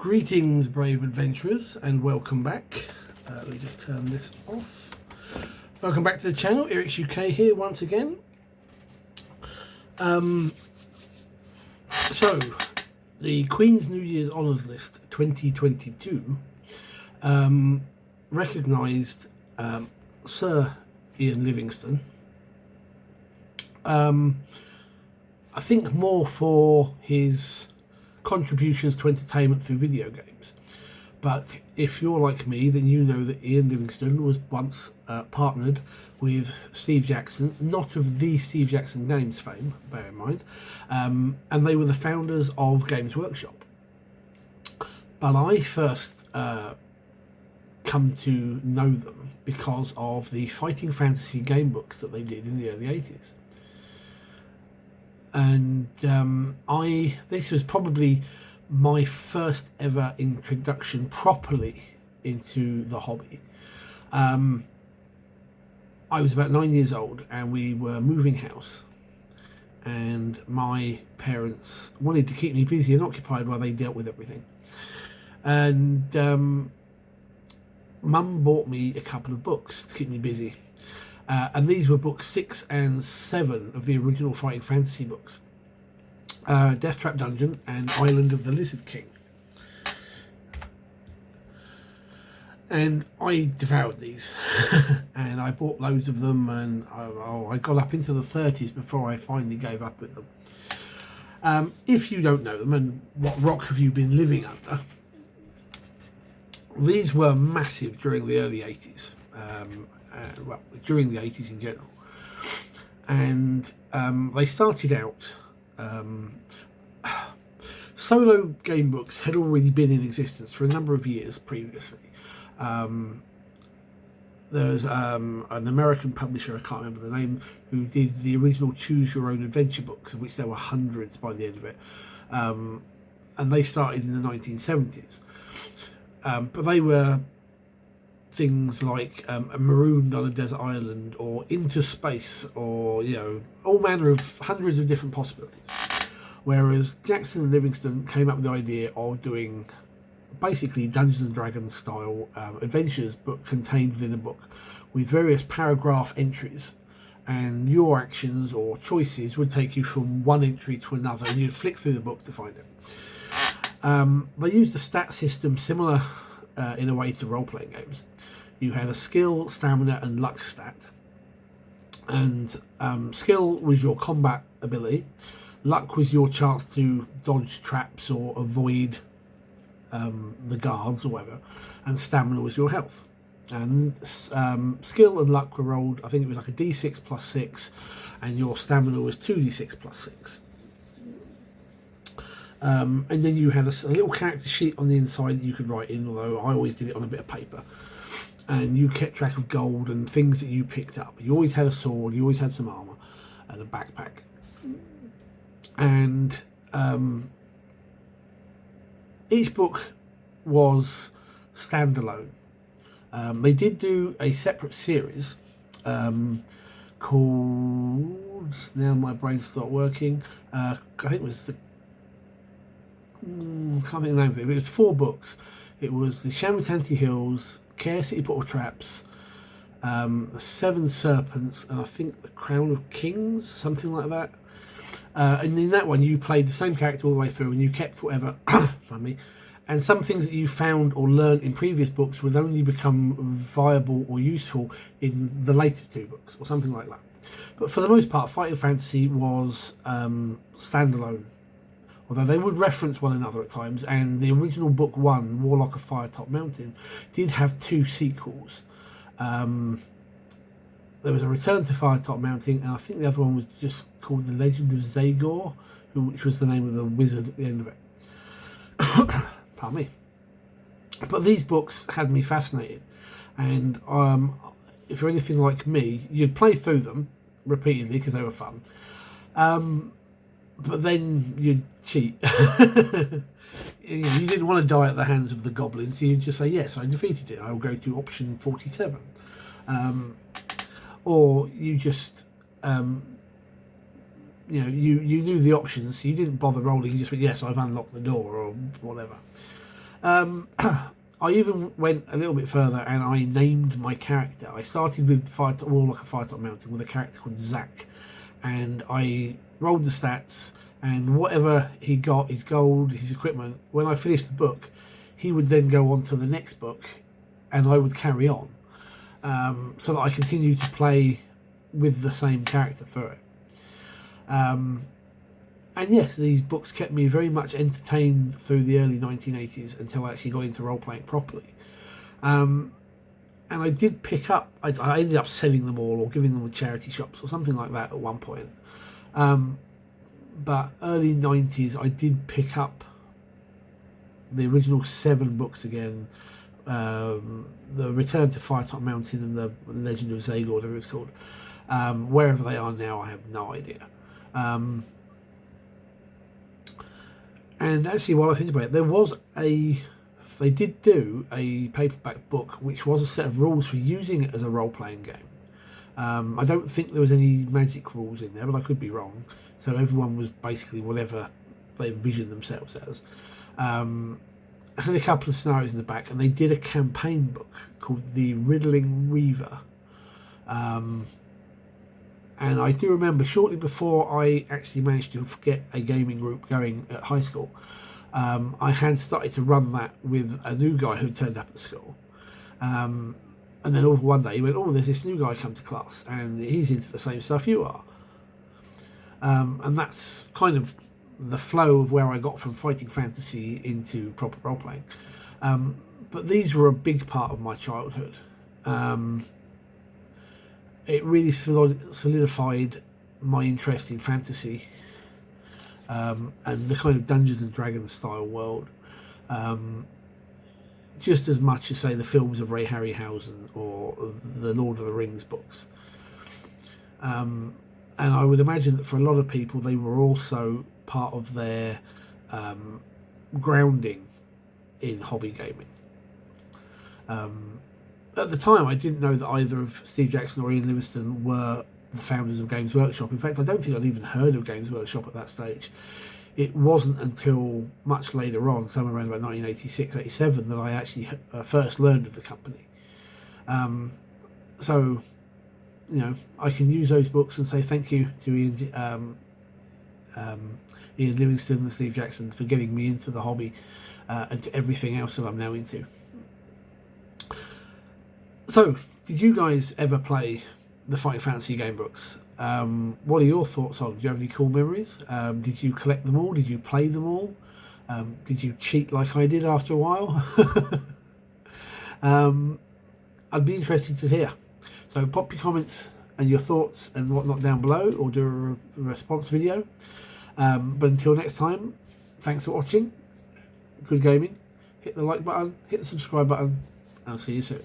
Greetings, brave adventurers, and welcome back. Let me just turn this off. Welcome back to the channel. Eric's UK here once again. So, the Queen's New Year's Honours List 2022 recognised Sir Ian Livingston. I think more for his contributions to entertainment through video games, but if you're like me, then you know that Ian Livingston was once partnered with Steve Jackson, not of the Steve Jackson Games fame, bear in mind, and they were the founders of Games Workshop. But I first come to know them because of the fighting fantasy game books that they did in the early 80s. And this was probably my first ever introduction properly into the hobby. I was about 9 years old and we were moving house, and my parents wanted to keep me busy and occupied while they dealt with everything. And Mum bought me a couple of books to keep me busy. And these were books 6 and 7 of the original Fighting Fantasy books. Death Trap Dungeon and Island of the Lizard King. And I devoured these. And I bought loads of them, and I got up into the 30s before I finally gave up with them. If you don't know them, and what rock have you been living under, these were massive during the early 80s. Well, during the 80s in general, and they started out, solo game books had already been in existence for a number of years previously. There's an American publisher, I can't remember the name, who did the original Choose Your Own Adventure books, of which there were hundreds by the end of it, and they started in the 1970s, but they were things like Marooned on a Desert Island, or Into Space, or all manner of hundreds of different possibilities. Whereas Jackson and Livingston came up with the idea of doing basically Dungeons and Dragons style adventures, but contained within a book, with various paragraph entries, and your actions or choices would take you from one entry to another, and you'd flick through the book to find it. They used a stat system similar in a way to role-playing games. You had a skill, stamina, and luck stat. And skill was your combat ability. Luck was your chance to dodge traps or avoid the guards or whatever. And stamina was your health. And skill and luck were rolled, I think it was like a d6 plus 6, and your stamina was 2d6 plus 6. And then you had a little character sheet on the inside that you could write in, although I always did it on a bit of paper. And you kept track of gold and things that you picked up. You always had a sword, you always had some armour, and a backpack. And each book was standalone. They did do a separate series called, now my brain's stopped working, I think it was the, can't think of the name of it, but it was 4 books. It was the Shamutanti Hills, Care City Bottle Traps, the 7 Serpents, and I think the Crown of Kings, something like that. And in that one, you played the same character all the way through, and you kept whatever, and some things that you found or learned in previous books would only become viable or useful in the later 2 books, or something like that. But for the most part, Fighting Fantasy was standalone, although they would reference one another at times, and the original book 1, Warlock of Firetop Mountain, did have 2 sequels. There was a Return to Firetop Mountain, and I think the other one was just called The Legend of Zagor, which was the name of the wizard at the end of it. Pardon me. But these books had me fascinated, and if you're anything like me, you'd play through them repeatedly because they were fun. But then you'd cheat. You didn't want to die at the hands of the goblins, so you'd just say, yes, I defeated it, I will go to option 47. Or you just, you knew the options, so you didn't bother rolling, you just went, yes, I've unlocked the door, or whatever. I even went a little bit further and I named my character. I started with more like a Firetop Mountain with a character called Zach, and I rolled the stats, and whatever he got, his gold, his equipment, when I finished the book, he would then go on to the next book, and I would carry on, so that I continued to play with the same character through it. And yes, these books kept me very much entertained through the early 1980s until I actually got into role-playing properly. And I did pick up, I ended up selling them all or giving them to charity shops or something like that at one point. But early 90s, I did pick up the original 7 books again. The Return to Firetop Mountain and the Legend of Zago, whatever it's called. Wherever they are now, I have no idea. And actually, while I think about it, they did do a paperback book which was a set of rules for using it as a role-playing game. I don't think there was any magic rules in there, but I could be wrong. So everyone was basically whatever they envisioned themselves as. I had a couple of scenarios in the back, and they did a campaign book called The Riddling Reaver. And I do remember shortly before I actually managed to get a gaming group going at high school, I had started to run that with a new guy who turned up at school. And then all one day he went, "Oh, there's this new guy come to class and he's into the same stuff you are." And that's kind of the flow of where I got from fighting fantasy into proper role-playing. But these were a big part of my childhood. It really solidified my interest in fantasy, and the kind of Dungeons and Dragons style world, just as much as, say, the films of Ray Harryhausen or the Lord of the Rings books. And I would imagine that for a lot of people, they were also part of their grounding in hobby gaming. At the time, I didn't know that either of Steve Jackson or Ian Livingston were the founders of Games Workshop. In fact, I don't think I'd even heard of Games Workshop at that stage. It wasn't until much later on, somewhere around about 1986, 87, that I actually first learned of the company. So, you know, I can use those books and say thank you to Ian Livingston and Steve Jackson for getting me into the hobby, and to everything else that I'm now into. So, did you guys ever play the Fighting Fantasy game books? What are your thoughts on? Do you have any cool memories? Did you collect them all? Did you play them all? Did you cheat like I did after a while? I'd be interested to hear. So pop your comments and your thoughts and whatnot down below, or do a response video. But until next time, thanks for watching. Good gaming. Hit the like button, hit the subscribe button, and I'll see you soon.